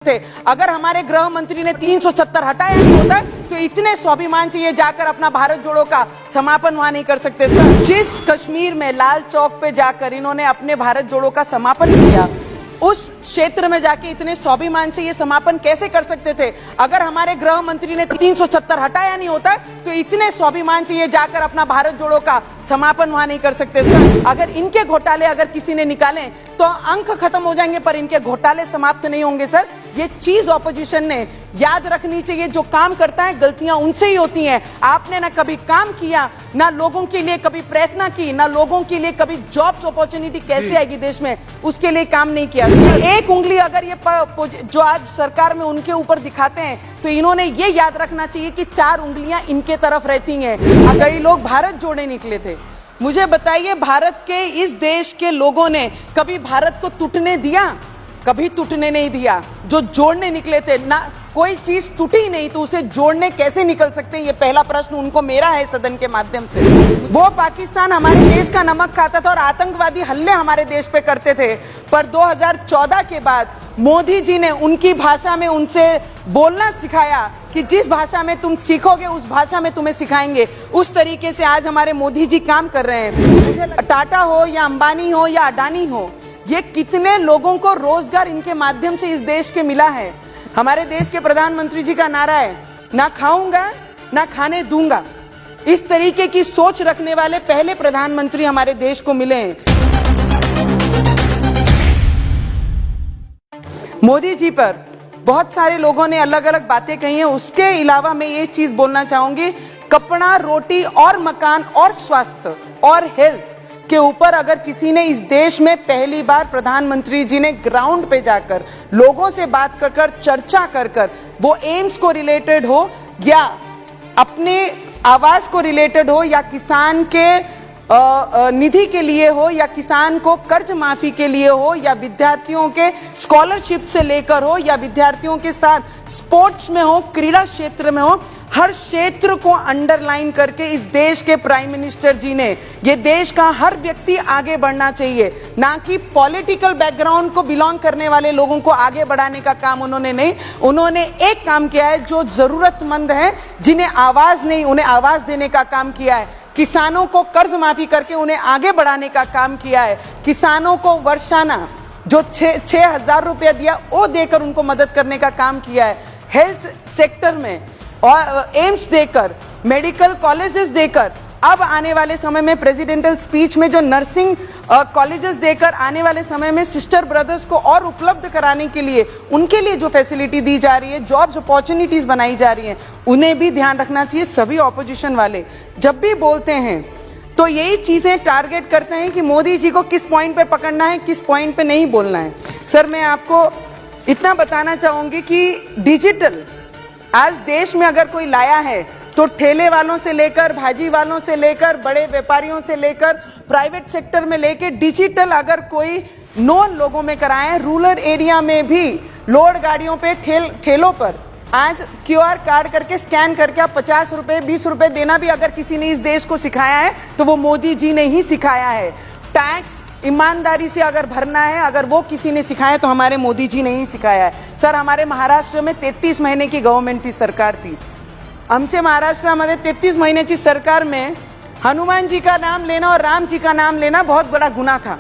थे। अगर हमारे गृह मंत्री ने 370 हटाया नहीं होता तो इतने स्वाभिमान से ये जाकर अपना भारत जोड़ो का समापन वहां नहीं कर सकते। सर, जिस कश्मीर में लाल चौक पे जाकर इन्होंने अपने भारत जोड़ो का समापन किया, उस क्षेत्र में जाके इतने स्वाभिमान से ये समापन कैसे कर सकते थे? अगर हमारे गृह मंत्री ने 370 हटाया नहीं होता तो इतने स्वाभिमान से ये जाकर अपना भारत जोड़ो का समापन वहां नहीं कर सकते। सर, अगर इनके घोटाले अगर किसी ने निकाले तो अंक खत्म हो जाएंगे, पर इनके घोटाले समाप्त नहीं होंगे। सर, ये चीज ऑपोजिशन ने याद रखनी चाहिए। जो काम करता है गलतियां उनसे ही होती हैं। आपने ना कभी काम किया, ना लोगों के लिए कभी प्रयत्न की, ना लोगों के लिए कभी जॉब्स अपॉर्चुनिटी कैसे आएगी देश में, उसके लिए काम नहीं किया। एक उंगली अगर ये जो आज सरकार में उनके ऊपर दिखाते हैं तो इन्होंने ये याद रखना चाहिए कि 4 उंगलियां इनके तरफ रहती हैं। कई लोग भारत जोड़े निकले थे। मुझे बताइए, भारत के इस देश के लोगों ने कभी भारत को टूटने दिया? कभी टूटने नहीं दिया। जो जोड़ने निकले थे ना, कोई चीज टूटी नहीं तो उसे जोड़ने कैसे निकल सकते हैं? ये पहला प्रश्न उनको मेरा है सदन के माध्यम से। वो पाकिस्तान हमारे देश का नमक खाता था और आतंकवादी हमले हमारे देश पे करते थे, पर 2014 के बाद मोदी जी ने उनकी भाषा में उनसे बोलना सिखाया कि जिस भाषा में तुम सीखोगे उस भाषा में तुम्हें सिखाएंगे। उस तरीके से आज हमारे मोदी जी काम कर रहे हैं। टाटा हो या अंबानी हो या अडानी हो, ये कितने लोगों को रोजगार इनके माध्यम से इस देश के मिला है। हमारे देश के प्रधानमंत्री जी का नारा है, ना खाऊंगा ना खाने दूंगा। इस तरीके की सोच रखने वाले पहले प्रधानमंत्री हमारे देश को मिले हैं। मोदी जी पर बहुत सारे लोगों ने अलग अलग बातें कही हैं। उसके अलावा मैं ये चीज बोलना चाहूंगी, कपड़ा, रोटी और मकान और स्वास्थ्य और हेल्थ के ऊपर अगर किसी ने इस देश में पहली बार प्रधानमंत्री जी ने ग्राउंड पे जाकर लोगों से बात कर कर चर्चा कर कर, वो एम्स को रिलेटेड हो या अपने आवास को रिलेटेड हो या किसान के निधि के लिए हो या किसान को कर्ज माफी के लिए हो या विद्यार्थियों के स्कॉलरशिप से लेकर हो या विद्यार्थियों के साथ स्पोर्ट्स में हो, क्रीड़ा क्षेत्र में हो, हर क्षेत्र को अंडरलाइन करके इस देश के प्राइम मिनिस्टर जी ने, ये देश का हर व्यक्ति आगे बढ़ना चाहिए, ना कि पॉलिटिकल बैकग्राउंड को बिलोंग करने वाले लोगों को आगे बढ़ाने का काम उन्होंने नहीं। उन्होंने एक काम किया है, जो जरूरतमंद है, जिन्हें आवाज नहीं, उन्हें आवाज देने का काम किया है। किसानों को कर्ज माफी करके उन्हें आगे बढ़ाने का काम किया है। किसानों को वर्षाना जो 6,000 रुपया दिया वो देकर उनको मदद करने का काम किया है। हेल्थ सेक्टर में और एम्स देकर, मेडिकल कॉलेजेस देकर, अब आने वाले समय में प्रेसिडेंशियल स्पीच में जो नर्सिंग कॉलेजेस देकर आने वाले समय में सिस्टर ब्रदर्स को और उपलब्ध कराने के लिए उनके लिए जो फैसिलिटी दी जा रही है, जॉब्स अपॉर्चुनिटीज बनाई जा रही हैं, उन्हें भी ध्यान रखना चाहिए। सभी ऑपोजिशन वाले जब भी बोलते हैं तो यही चीजें टारगेट करते हैं कि मोदी जी को किस पॉइंट पे पकड़ना है, किस पॉइंट पे नहीं बोलना है। सर, मैं आपको इतना बताना चाहूंगी कि डिजिटल आज देश में अगर कोई लाया है तो ठेले वालों से लेकर, भाजी वालों से लेकर, बड़े व्यापारियों से लेकर, प्राइवेट सेक्टर में लेकर डिजिटल अगर कोई नॉन लोगों में कराए, रूरल एरिया में भी लोड गाड़ियों पे, ठेलों पर आज QR कार्ड करके स्कैन करके आप 50 रुपए 20 रुपए देना भी अगर किसी ने इस देश को सिखाया है तो वो मोदी जी ने ही सिखाया है। टैक्स ईमानदारी से अगर भरना है, अगर वो किसी ने सिखाया तो हमारे मोदी जी ने ही सिखाया है। सर, हमारे महाराष्ट्र में 33 महीने की गवर्नमेंट थी, सरकार थी। आमच्या महाराष्ट्रामध्ये 33 महीन्याची सरकार में हनुमान जी का नाम लेना और राम जी का नाम लेना बहुत बड़ा गुनाह था,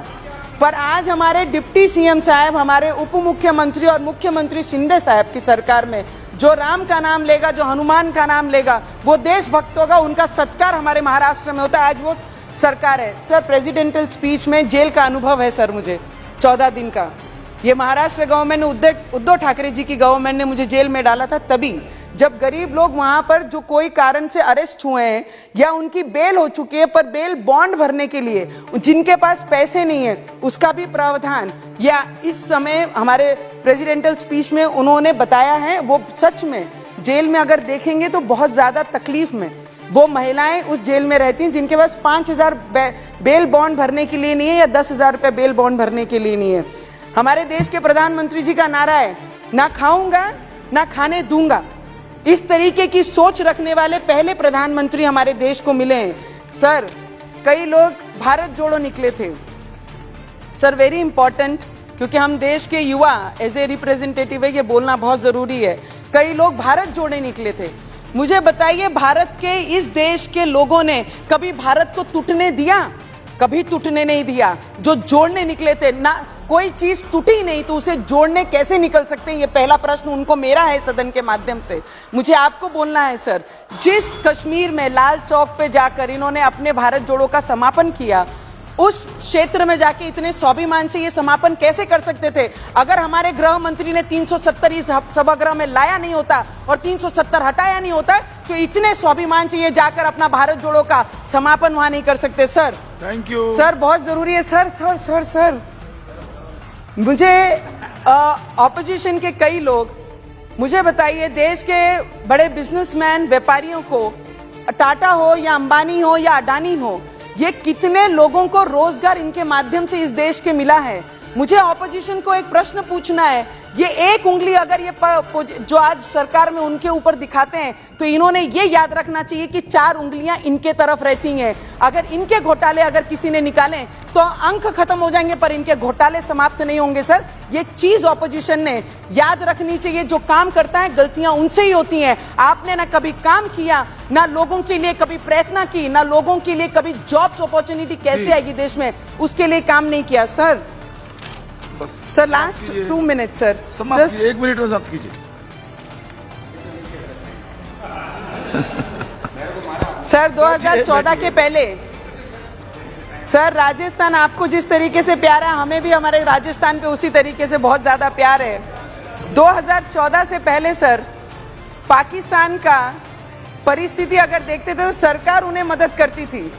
पर आज हमारे डिप्टी CM साहब, हमारे उप मुख्यमंत्री और मुख्यमंत्री शिंदे साहब की सरकार में जो राम का नाम लेगा, जो हनुमान का नाम लेगा, वो देशभक्त होगा, उनका सत्कार हमारे महाराष्ट्र में होता है। आज वो सरकार है। सर, प्रेसिडेंशियल स्पीच में जेल का अनुभव है सर मुझे, 14 दिन का। ये महाराष्ट्र गवर्नमेंट ने, उद्धव ठाकरे जी की गवर्नमेंट ने मुझे जेल में डाला था तभी, जब गरीब लोग वहां पर जो कोई कारण से अरेस्ट हुए हैं या उनकी बेल हो चुकी है, पर बेल बॉन्ड भरने के लिए जिनके पास पैसे नहीं है उसका भी प्रावधान, या इस समय हमारे प्रेसिडेंशियल स्पीच में उन्होंने बताया है, वो सच में जेल में अगर देखेंगे तो बहुत ज्यादा तकलीफ में वो महिलाएं उस जेल में रहती हैं जिनके पास 5,000 बेल बॉन्ड भरने के लिए नहीं है या 10,000 रुपये बेल बॉन्ड भरने के लिए नहीं है। हमारे देश के प्रधानमंत्री जी का नारा है, ना खाऊंगा ना खाने दूंगा। इस तरीके की सोच रखने वाले पहले प्रधानमंत्री हमारे देश को मिले हैं। सर, कई लोग भारत जोड़ो निकले थे। सर, वेरी इंपॉर्टेंट क्योंकि हम देश के युवा एज ए रिप्रेजेंटेटिव है, ये बोलना बहुत जरूरी है। कई लोग भारत जोड़ने निकले थे। मुझे बताइए, भारत के इस देश के लोगों ने कभी भारत को टूटने दिया? कभी टूटने नहीं दिया। जो जोड़ने निकले थे ना, कोई चीज टूटी नहीं तो उसे जोड़ने कैसे निकल सकते हैं? ये पहला प्रश्न उनको मेरा है सदन के माध्यम से। मुझे आपको बोलना है सर, जिस कश्मीर में लाल चौक पे जाकर इन्होंने अपने भारत जोड़ो का समापन किया, उस क्षेत्र में जाके इतने स्वाभिमान से ये समापन कैसे कर सकते थे? अगर हमारे गृह मंत्री ने 370 इस सभागृह में लाया नहीं होता और 370 हटाया नहीं होता, तो इतने स्वाभिमान से ये जाकर अपना भारत जोड़ो का समापन वहां नहीं कर सकते। सर थैंक यू सर, बहुत जरूरी है सर। सर सर सर मुझे ऑपोजिशन के कई लोग, मुझे बताइए, देश के बड़े बिजनेसमैन व्यापारियों को, टाटा हो या अंबानी हो या अडानी हो, ये कितने लोगों को रोजगार इनके माध्यम से इस देश के मिला है? मुझे ऑपोजिशन को एक प्रश्न पूछना है, ये एक उंगली अगर ये जो आज सरकार में उनके ऊपर दिखाते हैं, तो इन्होंने ये याद रखना चाहिए कि 4 उंगलियां इनके तरफ रहती हैं। अगर इनके घोटाले अगर किसी ने निकाले तो अंक खत्म हो जाएंगे, पर इनके घोटाले समाप्त नहीं होंगे। सर, ये चीज ऑपोजिशन ने याद रखनी चाहिए। जो काम करता है, गलतियां उनसे ही होती हैं। आपने ना कभी काम किया, ना लोगों के लिए कभी प्रयत्न की, ना लोगों के लिए कभी जॉब्स अपॉर्चुनिटी कैसे आएगी देश में, उसके लिए काम नहीं किया। Sir sir, last 2 minute sir, just 1 minute में समाप्त कीजिए। सर 2014 के पहले, सर राजस्थान आपको जिस तरीके से प्यार है, हमें भी हमारे राजस्थान पे उसी तरीके से बहुत ज्यादा प्यार है। 2014 से पहले सर, पाकिस्तान का परिस्थिति अगर देखते थे तो सरकार उन्हें मदद करती थी।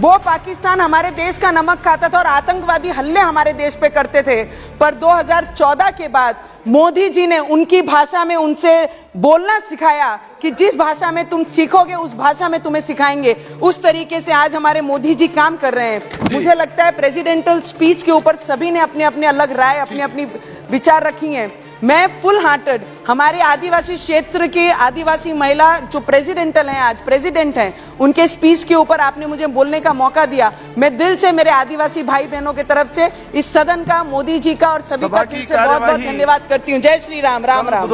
वो पाकिस्तान हमारे देश का नमक खाता था और आतंकवादी हमले हमारे देश पे करते थे। पर 2014 के बाद मोदी जी ने उनकी भाषा में उनसे बोलना सिखाया कि जिस भाषा में तुम सीखोगे उस भाषा में तुम्हें सिखाएंगे। उस तरीके से आज हमारे मोदी जी काम कर रहे हैं। मुझे लगता है प्रेसिडेंटल स्पीच के ऊपर सभी ने अपने अपने अलग राय, अपनी अपनी विचार रखी हैं। मैं फुल हार्टेड हमारे आदिवासी क्षेत्र की आदिवासी महिला जो प्रेसिडेंटल हैं, आज प्रेसिडेंट हैं, उनके स्पीच के ऊपर आपने मुझे बोलने का मौका दिया। मैं दिल से मेरे आदिवासी भाई बहनों की तरफ से इस सदन का, मोदी जी का और सभी का दिल से बहुत बहुत धन्यवाद करती हूँ। जय श्री राम, राम राम।